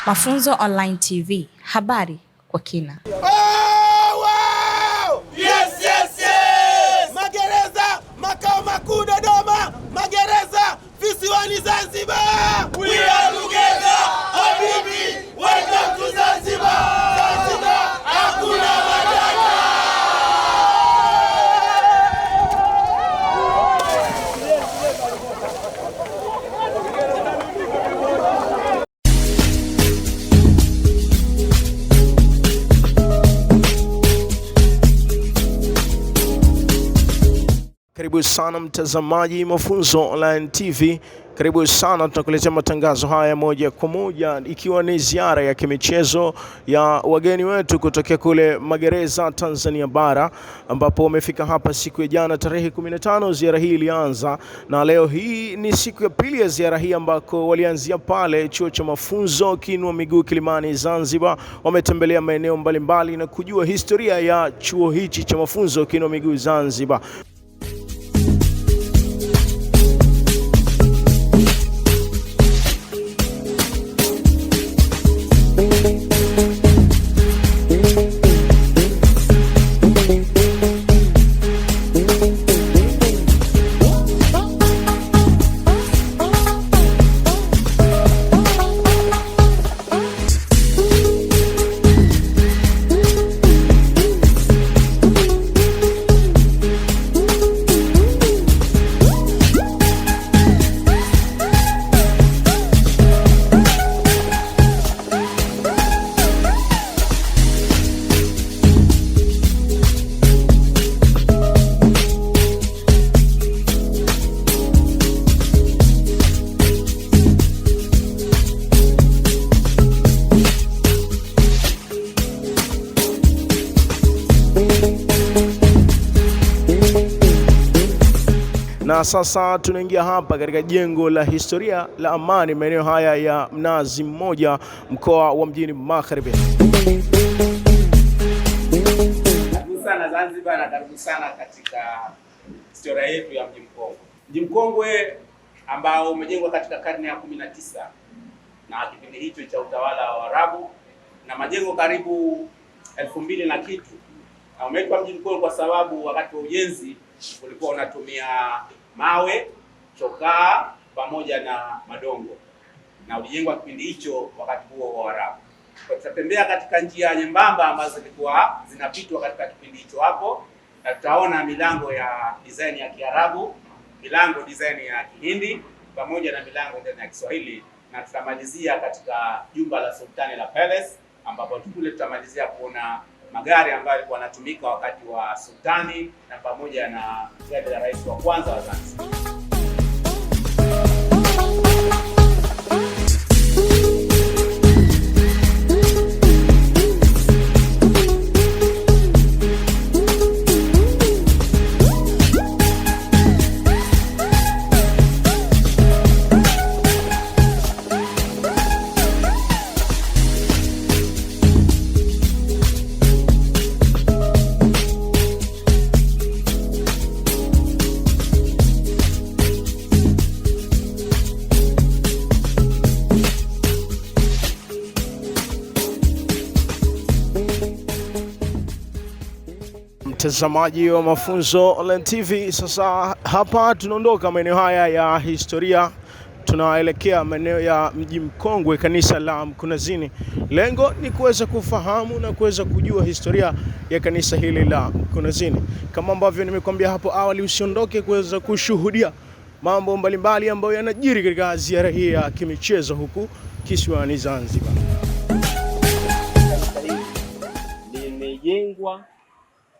Mafunzo Online TV, habari kwa kina. Magereza makao makuu Dodoma, magereza visiwani Zanzibar. We are together, habibi, welcome to Zanzibar. Zanzibar hakuna matata. Karibu sana mtazamaji Mafunzo Online TV. Karibu sana, tunakuletea matangazo haya moja kwa moja ikiwa ni ziara ya kimichezo ya wageni wetu kutokea kule magereza Tanzania bara, ambapo wamefika hapa siku ya jana tarehe 15. Ziara hii ilianza na leo hii ni siku ya pili ya ziara hii, ambako walianzia pale chuo cha mafunzo Kiinua Miguu Kilimani Zanzibar. Wametembelea maeneo mbalimbali na kujua historia ya chuo hichi cha mafunzo Kiinua Miguu Zanzibar. Na sasa tunaingia hapa katika jengo la historia la Amani, maeneo haya ya Mnazi Mmoja, mkoa wa Mjini Magharibi. Karibu sana Zanzibar na karibu sana katika historia yetu ya Mji Mkongwe. Mji Mkongwe ambao umejengwa katika karne ya 19 na kipindi hicho cha utawala wa Waarabu, na majengo karibu 2000 na kitu. Na umeitwa Mji Mkongwe kwa sababu wakati wa ujenzi ulikuwa unatumia mawe, chokaa pamoja na madongo, na ulijengwa kipindi hicho wakati huo wa Waarabu. Kwa tutatembea katika njia nyembamba ambazo zilikuwa zinapitwa katika kipindi hicho hapo, na tutaona milango ya design ya Kiarabu, milango design ya Kihindi pamoja na milango ndani ya Kiswahili, na tutamalizia katika jumba la Sultani la Palace, ambapo kule tutamalizia kuona magari ambayo yalikuwa yanatumika wakati wa sultani na pamoja na gari la rais wa kwanza wa Zanzibar. Mtazamaji wa Mafunzo Online TV, sasa hapa tunaondoka maeneo haya ya historia, tunaelekea maeneo ya Mji Mkongwe, kanisa la Mkunazini. Lengo ni kuweza kufahamu na kuweza kujua historia ya kanisa hili la Mkunazini. Kama ambavyo nimekuambia hapo awali, usiondoke kuweza kushuhudia mambo mbalimbali ambayo yanajiri katika ziara hii ya kimichezo huku kisiwani Zanzibar. Limejengwa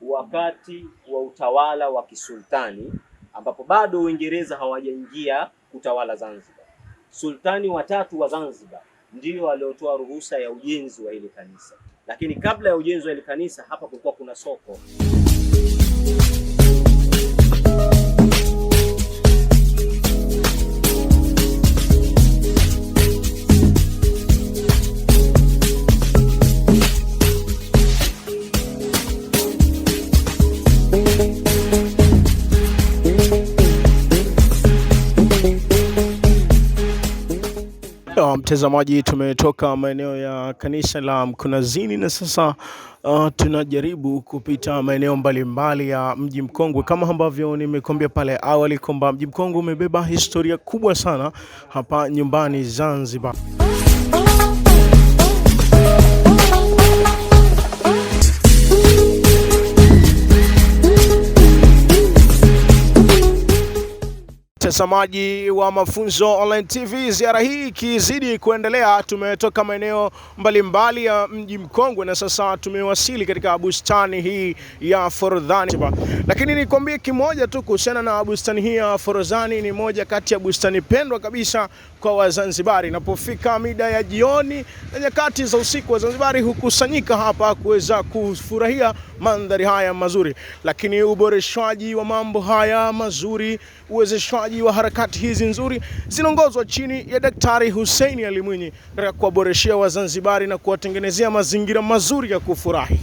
wakati wa utawala wa kisultani, ambapo bado Uingereza hawajaingia kutawala Zanzibar. Sultani wa 3 wa Zanzibar ndio aliotoa ruhusa ya ujenzi wa ile kanisa, lakini kabla ya ujenzi wa ile kanisa hapa kulikuwa kuna soko. mtazamaji, tumetoka maeneo ya kanisa la Mkunazini na sasa tunajaribu kupita maeneo mbalimbali ya mji mkongwe. Kama ambavyo nimekuambia pale awali kwamba mji mkongwe umebeba historia kubwa sana hapa nyumbani Zanzibar. Mtazamaji wa Mafunzo Online TV, ziara hii ikizidi kuendelea, tumetoka maeneo mbalimbali ya mji mkongwe na sasa tumewasili katika bustani hii ya Forodhani. Lakini nikwambie kimoja tu kuhusiana na bustani hii ya Forodhani, ni moja kati ya bustani pendwa kabisa kwa Wazanzibari. Inapofika mida ya jioni na nyakati za usiku, Wazanzibari hukusanyika hapa kuweza kufurahia mandhari haya mazuri. Lakini uboreshwaji wa mambo haya mazuri, uwezeshwaji wa harakati hizi nzuri zinaongozwa chini ya Daktari Hussein Ali Mwinyi katika kuwaboreshea Wazanzibari na kuwatengenezea mazingira mazuri ya kufurahi.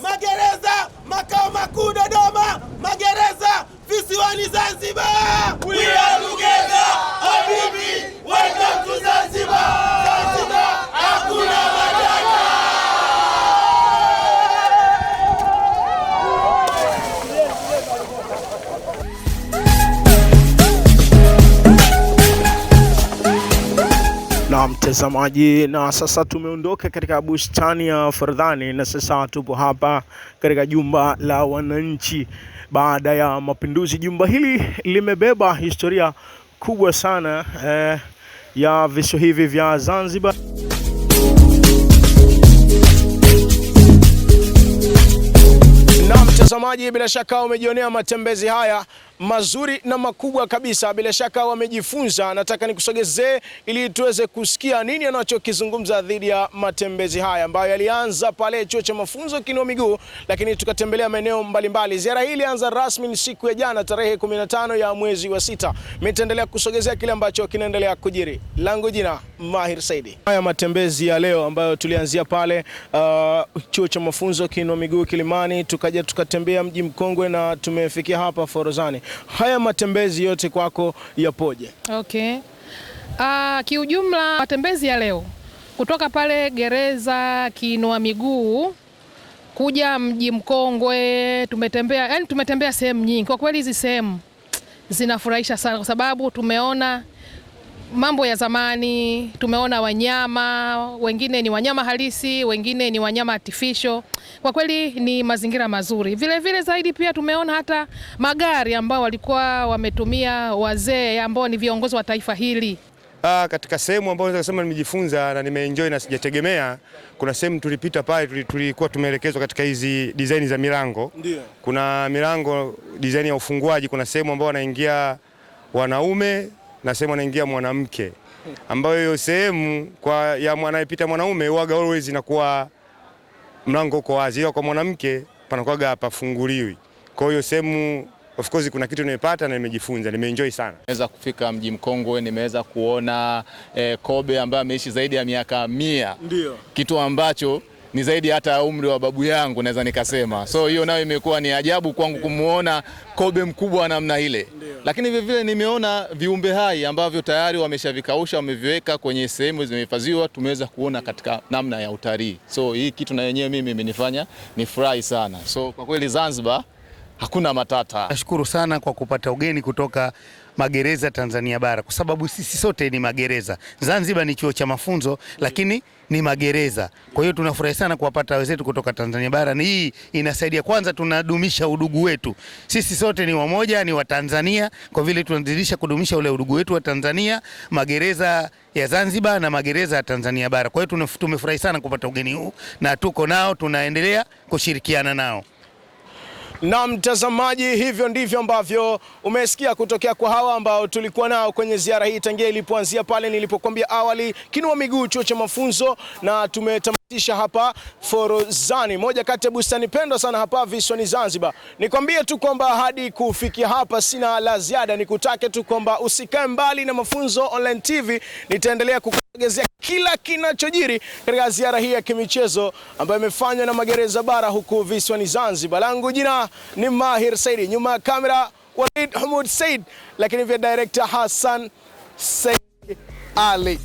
Magereza makao makuu Dodoma, magereza visiwani Zanzibar. We are together, habibi, welcome to Zanzibar. Zanzibar hakuna matata. Na mtazamaji, na sasa tumeondoka katika bustani ya Forodhani na sasa tupo hapa katika jumba la wananchi. Baada ya mapinduzi, jumba hili limebeba historia kubwa sana ya visiwa hivi vya Zanzibar. Na mtazamaji, bila shaka umejionea matembezi haya mazuri na makubwa kabisa. Bila shaka wamejifunza. Nataka nikusogezee ili tuweze kusikia nini anachokizungumza dhidi ya matembezi haya ambayo yalianza pale chuo cha mafunzo Kinua Miguu, lakini tukatembelea maeneo mbalimbali. Ziara hii ilianza rasmi siku ya jana tarehe 15 ya mwezi wa 6. Nitaendelea kusogezea kile ambacho kinaendelea kujiri. Langu jina Mahir Saidi. Haya matembezi ya leo ambayo tulianzia pale chuo cha mafunzo Kinua Miguu Kilimani, tukaja tukatembea mji mkongwe na tumefikia hapa Forodhani. Haya matembezi yote kwako yapoje? Okay. Kiujumla matembezi ya leo kutoka pale gereza Kinua Miguu kuja mji mkongwe, tumetembea sehemu nyingi. Kwa kweli hizi sehemu zinafurahisha sana kwa sababu tumeona mambo ya zamani, tumeona wanyama, wengine ni wanyama halisi, wengine ni wanyama artificial. Kwa kweli ni mazingira mazuri. Vile vile zaidi pia tumeona hata magari ambao walikuwa wametumia wazee ambao ni viongozi wa taifa hili. Katika sehemu ambayo naweza kusema nimejifunza na nimeenjoy na sijategemea, kuna sehemu tulipita pale tulikuwa tumeelekezwa katika hizi design za milango. Ndiyo. Kuna milango design ya ufunguaji, kuna sehemu ambayo wanaingia wanaume na sehemu anaingia mwanamke, ambayo hiyo sehemu ya anayepita mwanaume huaga always inakuwa mlango uko wazi, ila kwa mwanamke panakuwa hapafunguliwi. Kwa hiyo sehemu of course kuna kitu nimepata na nimejifunza, nimeenjoy sana. Nimeweza kufika mji mkongwe, nimeweza kuona kobe ambaye ameishi zaidi ya miaka 100. Ndio. Kitu ambacho ni zaidi hata umri wa babu yangu naweza nikasema. So hiyo nayo imekuwa ni ajabu kwangu kumuona kobe mkubwa namna ile. Ndiyo. Lakini vile vile nimeona viumbe hai ambavyo tayari wameshavikausha, wameviweka kwenye sehemu zimehifadhiwa, tumeweza kuona katika namna ya utalii. So hii kitu na yenyewe mimi imenifanya nifurahi sana. So kwa kweli Zanzibar hakuna matata. Nashukuru sana kwa kupata ugeni kutoka magereza Tanzania bara, kwa sababu sisi sote ni magereza. Zanzibar ni chuo cha mafunzo lakini ni magereza. Kwa hiyo tunafurahi sana kuwapata wenzetu kutoka Tanzania bara. Ni hii inasaidia, kwanza tunadumisha udugu wetu. Sisi sote ni wamoja, ni wa Tanzania. Kwa vile tunazidisha kudumisha ule udugu wetu wa Tanzania, magereza ya Zanzibar na magereza ya Tanzania bara. Kwa hiyo tumefurahi sana kupata ugeni huu na tuko nao, tunaendelea kushirikiana nao. Na mtazamaji, hivyo ndivyo ambavyo umesikia kutokea kwa hawa ambao tulikuwa nao kwenye ziara hii tangia ilipoanzia pale nilipokuambia awali Kinua Miguu chuo cha mafunzo, na tumetamatisha hapa Forodhani, moja kati ya bustani pendwa sana hapa visiwani Zanzibar. Nikwambie tu kwamba hadi kufikia hapa sina la ziada, nikutake tu kwamba usikae mbali na Mafunzo Online TV. Nitaendelea kukusogezea kila kinachojiri katika ziara hii ya kimichezo ambayo imefanywa na magereza bara huku visiwani Zanzibar. Langu jina ni Mahir Saidi, nyuma ya kamera Walid Hamud Said, lakini pia director Hassan Said Ali.